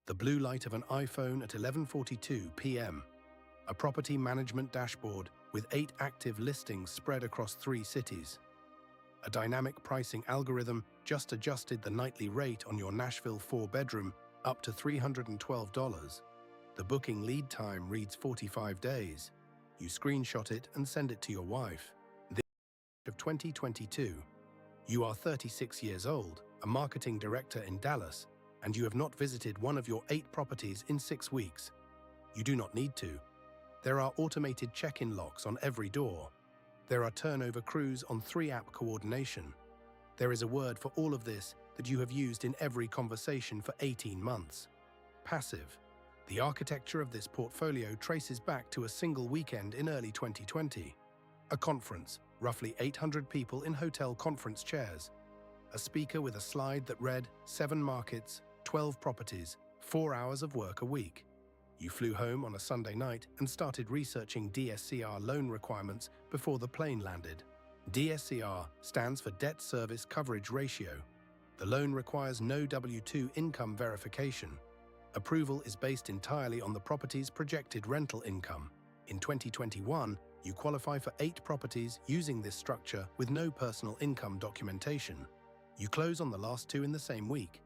The blue light of an iPhone at 11:42 p.m. A property management dashboard with 8 active listings spread across 3 cities. A dynamic pricing algorithm just adjusted the nightly rate on your Nashville 4-bedroom up to $312. The booking lead time reads 45 days. You screenshot it and send it to your wife. This of 2022. You are 36 years old, a marketing director in Dallas, and you have not visited one of your 8 properties in 6 weeks. You do not need to. There are automated check-in locks on every door. There are turnover crews on 3-app coordination. There is a word for all of this that you have used in every conversation for 18 months. Passive. The architecture of this portfolio traces back to a single weekend in early 2020. A conference, roughly 800 people in hotel conference chairs. A speaker with a slide that read 7 markets, 12 properties, 4 hours of work a week. You flew home on a Sunday night and started researching DSCR loan requirements before the plane landed. DSCR stands for Debt Service Coverage Ratio. The loan requires no W-2 income verification. Approval is based entirely on the property's projected rental income. In 2021, you qualify for 8 properties using this structure with no personal income documentation. You close on the last 2 in the same week.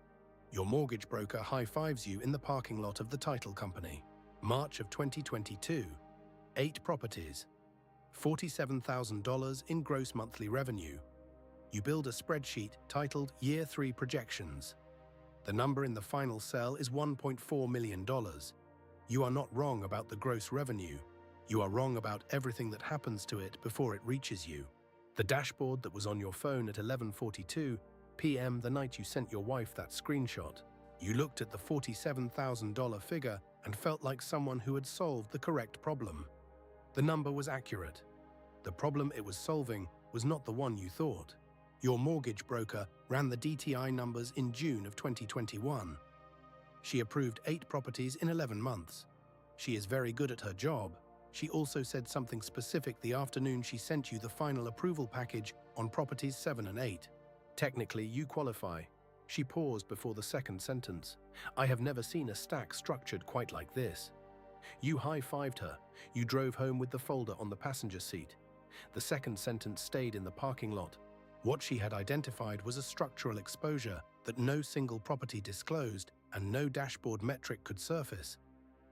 Your mortgage broker high-fives you in the parking lot of the title company. March of 2022, 8 properties, $47,000 in gross monthly revenue. You build a spreadsheet titled Year 3 Projections. The number in the final cell is $1.4 million. You are not wrong about the gross revenue. You are wrong about everything that happens to it before it reaches you. The dashboard that was on your phone at 11:42 p.m. the night you sent your wife that screenshot. You looked at the $47,000 figure and felt like someone who had solved the correct problem. The number was accurate. The problem it was solving was not the one you thought. Your mortgage broker ran the DTI numbers in June of 2021. She approved 8 properties in 11 months. She is very good at her job. She also said something specific the afternoon she sent you the final approval package on properties 7 and 8. Technically, you qualify. She paused before the second sentence. I have never seen a stack structured quite like this. You high-fived her. You drove home with the folder on the passenger seat. The second sentence stayed in the parking lot. What she had identified was a structural exposure that no single property disclosed and no dashboard metric could surface.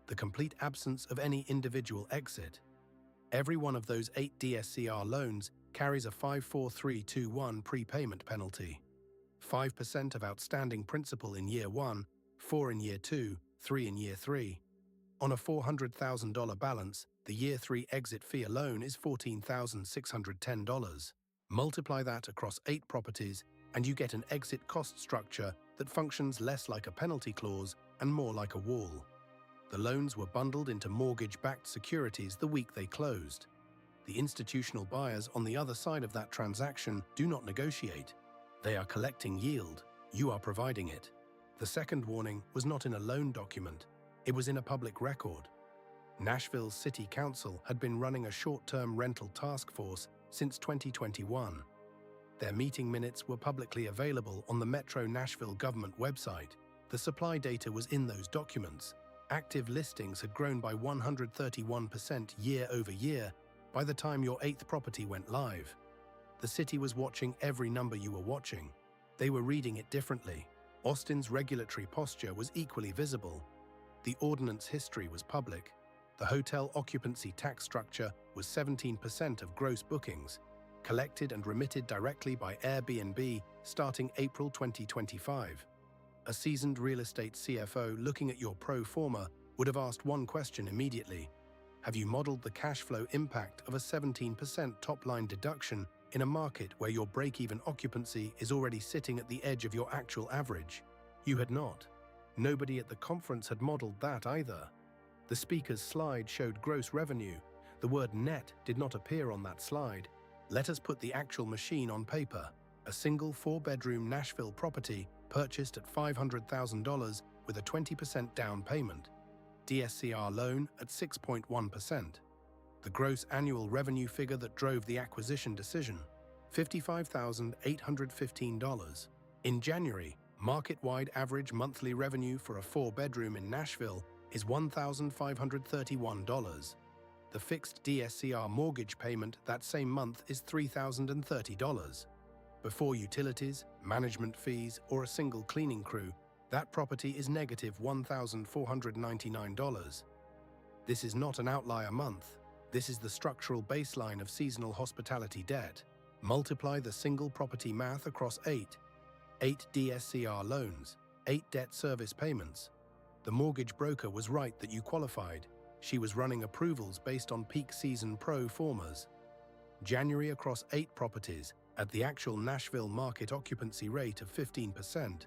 The complete absence of any individual exit. Every one of those 8 DSCR loans carries a 54321 prepayment penalty. 5% of outstanding principal in year 1, 4 in year 2, 3 in year 3. On a $400,000 balance, the year 3 exit fee alone is $14,610. Multiply that across 8 properties and you get an exit cost structure that functions less like a penalty clause and more like a wall. The loans were bundled into mortgage-backed securities the week they closed. The institutional buyers on the other side of that transaction do not negotiate. They are collecting yield. You are providing it. The second warning was not in a loan document. It was in a public record. Nashville's City Council had been running a short-term rental task force since 2021. Their meeting minutes were publicly available on the Metro Nashville government website. The supply data was in those documents. Active listings had grown by 131% year over year by the time your 8th property went live. The city was watching every number you were watching. They were reading it differently. Austin's regulatory posture was equally visible. The ordinance history was public. The hotel occupancy tax structure was 17% of gross bookings, collected and remitted directly by Airbnb starting April 2025. A seasoned real estate CFO looking at your pro forma would have asked one question immediately. Have you modeled the cash flow impact of a 17% top-line deduction in a market where your break-even occupancy is already sitting at the edge of your actual average? You had not. Nobody at the conference had modeled that either. The speaker's slide showed gross revenue. The word net did not appear on that slide. Let us put the actual machine on paper. A single 4-bedroom Nashville property purchased at $500,000 with a 20% down payment. DSCR loan at 6.1%. The gross annual revenue figure that drove the acquisition decision, $55,815. In January, Market-wide average monthly revenue for a 4-bedroom in Nashville is $1,531. The fixed DSCR mortgage payment that same month is $3,030. Before utilities, management fees, or a single cleaning crew, that property is negative $1,499. This is not an outlier month. This is the structural baseline of seasonal hospitality debt. Multiply the single property math across 8 DSCR loans, 8 debt service payments. The mortgage broker was right that you qualified. She was running approvals based on peak season pro formas. January across 8 properties at the actual Nashville market occupancy rate of 15%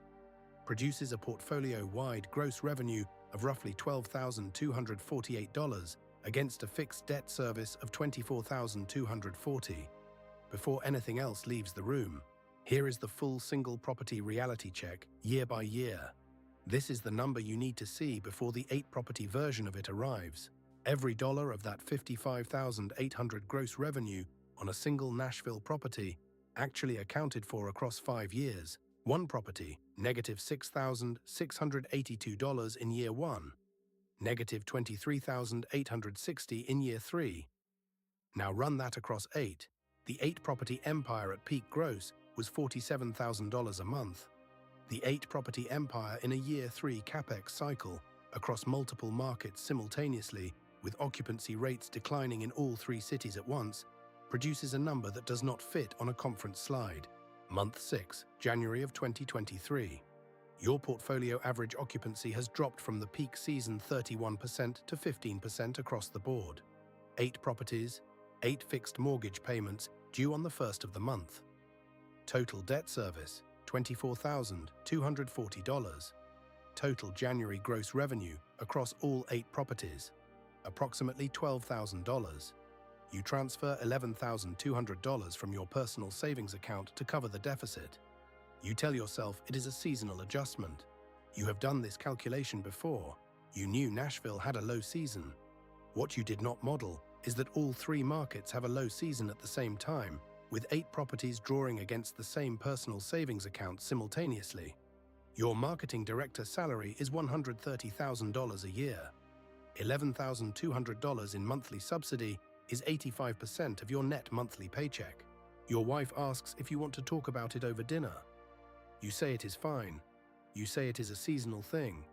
produces a portfolio-wide gross revenue of roughly $12,248 against a fixed debt service of $24,240. Before anything else leaves the room, here is the full single property reality check year by year. This is the number you need to see before the 8-property version of it arrives. Every dollar of that $55,800 gross revenue on a single Nashville property actually accounted for across 5 years. One property, negative $6,682 in year 1, negative $23,860 in year 3. Now run that across 8. The 8-property empire at peak gross was $47,000 a month. The 8-property empire in a year 3 capex cycle across multiple markets simultaneously, with occupancy rates declining in all 3 cities at once, produces a number that does not fit on a conference slide. Month 6, January of 2023. Your portfolio average occupancy has dropped from the peak season 31% to 15% across the board. 8 properties, 8 fixed mortgage payments due on the 1st of the month. Total debt service, $24,240. Total January gross revenue across all 8 properties, approximately $12,000. You transfer $11,200 from your personal savings account to cover the deficit. You tell yourself it is a seasonal adjustment. You have done this calculation before. You knew Nashville had a low season. What you did not model is that all 3 markets have a low season at the same time, with 8 properties drawing against the same personal savings account simultaneously. Your marketing director's salary is $130,000 a year. $11,200 in monthly subsidy is 85% of your net monthly paycheck. Your wife asks if you want to talk about it over dinner. You say it is fine. You say it is a seasonal thing.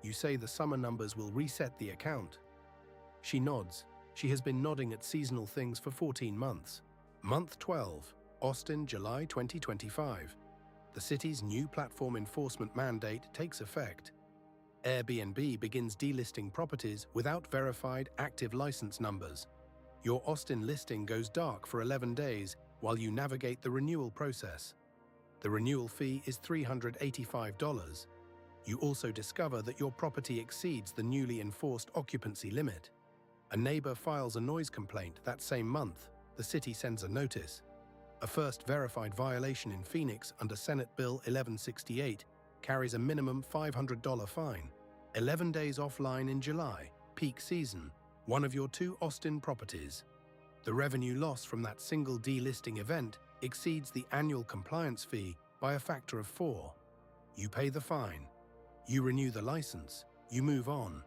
You say the summer numbers will reset the account. She nods. She has been nodding at seasonal things for 14 months. Month 12, Austin, July 2025. The city's new platform enforcement mandate takes effect. Airbnb begins delisting properties without verified active license numbers. Your Austin listing goes dark for 11 days while you navigate the renewal process. The renewal fee is $385. You also discover that your property exceeds the newly enforced occupancy limit. A neighbor files a noise complaint that same month. The city sends a notice. A first verified violation in Phoenix under Senate Bill 1168 carries a minimum $500 fine. 11 days offline in July, peak season, one of your 2 Austin properties. The revenue loss from that single delisting event exceeds the annual compliance fee by a factor of 4. You pay the fine. You renew the license. You move on.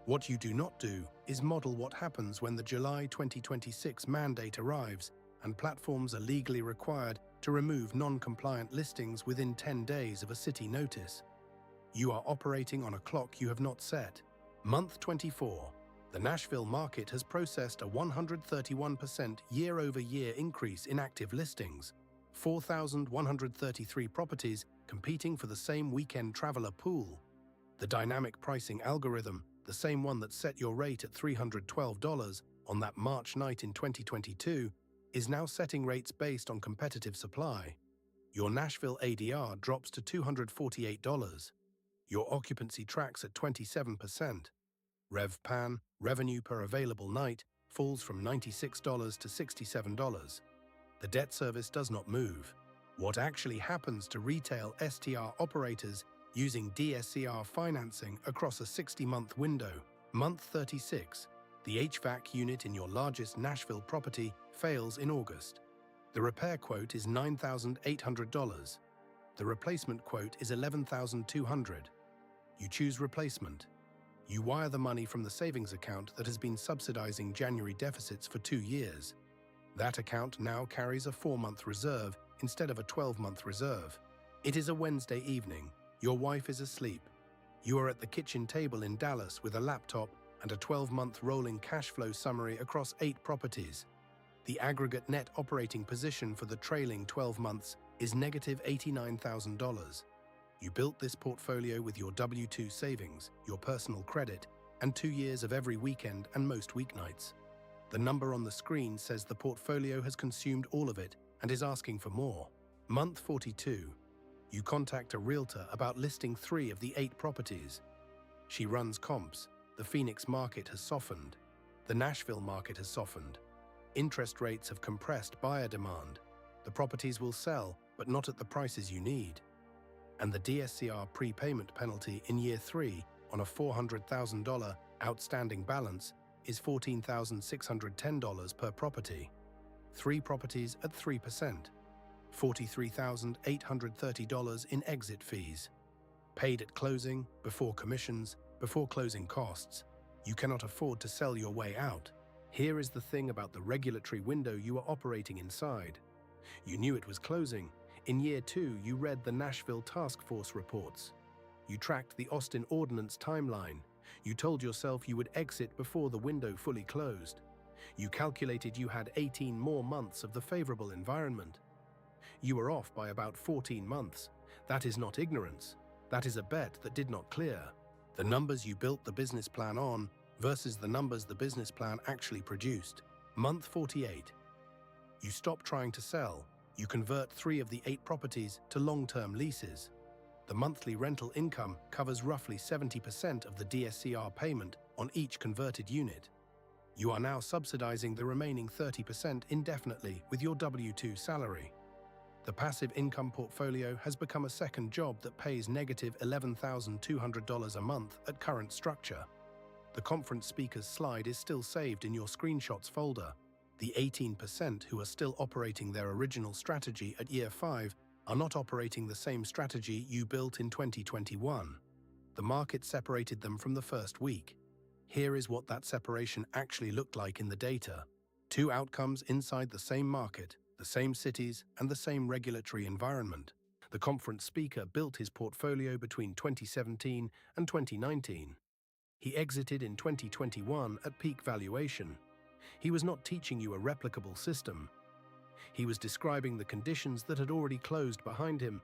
What you do not do is model what happens when the July 2026 mandate arrives and platforms are legally required to remove non-compliant listings within 10 days of a city notice. You are operating on a clock you have not set. Month 24. The Nashville market has processed a 131% year-over-year increase in active listings, 4,133 properties competing for the same weekend traveler pool. The dynamic pricing algorithm, the same one that set your rate at $312 on that March night in 2022, is now setting rates based on competitive supply. Your Nashville ADR drops to $248. Your occupancy tracks at 27%. RevPAN, revenue per available night, falls from $96 to $67. The debt service does not move. What actually happens to retail STR operators using DSCR financing across a 60-month window? Month 36. The HVAC unit in your largest Nashville property fails in August. The repair quote is $9,800. The replacement quote is $11,200. You choose replacement. You wire the money from the savings account that has been subsidizing January deficits for 2 years. That account now carries a 4-month reserve instead of a 12-month reserve. It is a Wednesday evening. Your wife is asleep. You are at the kitchen table in Dallas with a laptop and a 12-month rolling cash flow summary across 8 properties. The aggregate net operating position for the trailing 12 months is negative $89,000. You built this portfolio with your W-2 savings, your personal credit, and 2 years of every weekend and most weeknights. The number on the screen says the portfolio has consumed all of it and is asking for more. Month 42. You contact a realtor about listing 3 of the 8 properties. She runs comps. The Phoenix market has softened. The Nashville market has softened. Interest rates have compressed buyer demand. The properties will sell, but not at the prices you need. And the DSCR prepayment penalty in year 3 on a $400,000 outstanding balance is $14,610 per property. 3 properties at 3%. $43,830 in exit fees. Paid at closing, before commissions, before closing costs. You cannot afford to sell your way out. Here is the thing about the regulatory window you are operating inside. You knew it was closing. In year 2, you read the Nashville task force reports. You tracked the Austin ordinance timeline. You told yourself you would exit before the window fully closed. You calculated you had 18 more months of the favorable environment. You were off by about 14 months. That is not ignorance. That is a bet that did not clear. The numbers you built the business plan on versus the numbers the business plan actually produced. Month 48. You stop trying to sell. You convert 3 of the 8 properties to long-term leases. The monthly rental income covers roughly 70% of the DSCR payment on each converted unit. You are now subsidizing the remaining 30% indefinitely with your W-2 salary. The passive income portfolio has become a second job that pays negative $11,200 a month at current structure. The conference speaker's slide is still saved in your screenshots folder. The 18% who are still operating their original strategy at year 5 are not operating the same strategy you built in 2021. The market separated them from the first week. Here is what that separation actually looked like in the data. 2 outcomes inside the same market, the same cities, and the same regulatory environment. The conference speaker built his portfolio between 2017 and 2019. He exited in 2021 at peak valuation. He was not teaching you a replicable system. He was describing the conditions that had already closed behind him.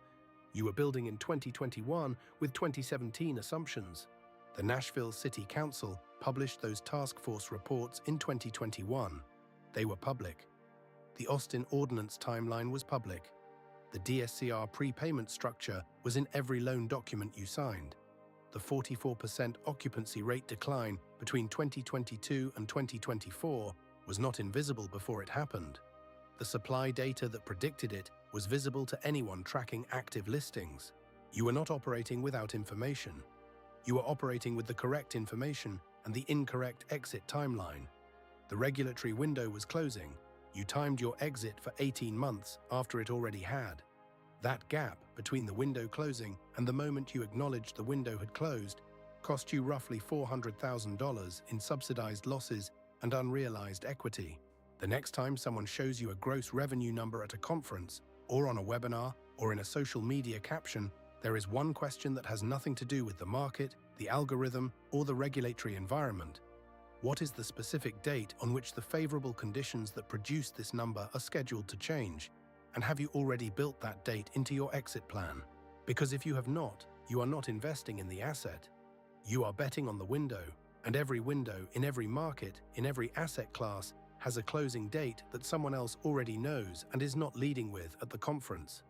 You were building in 2021 with 2017 assumptions. The Nashville City Council published those task force reports in 2021. They were public. The Austin ordinance timeline was public. The DSCR prepayment structure was in every loan document you signed. The 44% occupancy rate decline between 2022 and 2024 was not invisible before it happened. The supply data that predicted it was visible to anyone tracking active listings. You were not operating without information. You were operating with the correct information and the incorrect exit timeline. The regulatory window was closing. You timed your exit for 18 months after it already had. That gap between the window closing and the moment you acknowledged the window had closed cost you roughly $400,000 in subsidized losses and unrealized equity. The next time someone shows you a gross revenue number at a conference, or on a webinar, or in a social media caption, there is one question that has nothing to do with the market, the algorithm, or the regulatory environment. What is the specific date on which the favorable conditions that produce this number are scheduled to change? And have you already built that date into your exit plan? Because if you have not, you are not investing in the asset. You are betting on the window, and every window in every market, in every asset class, has a closing date that someone else already knows and is not leading with at the conference.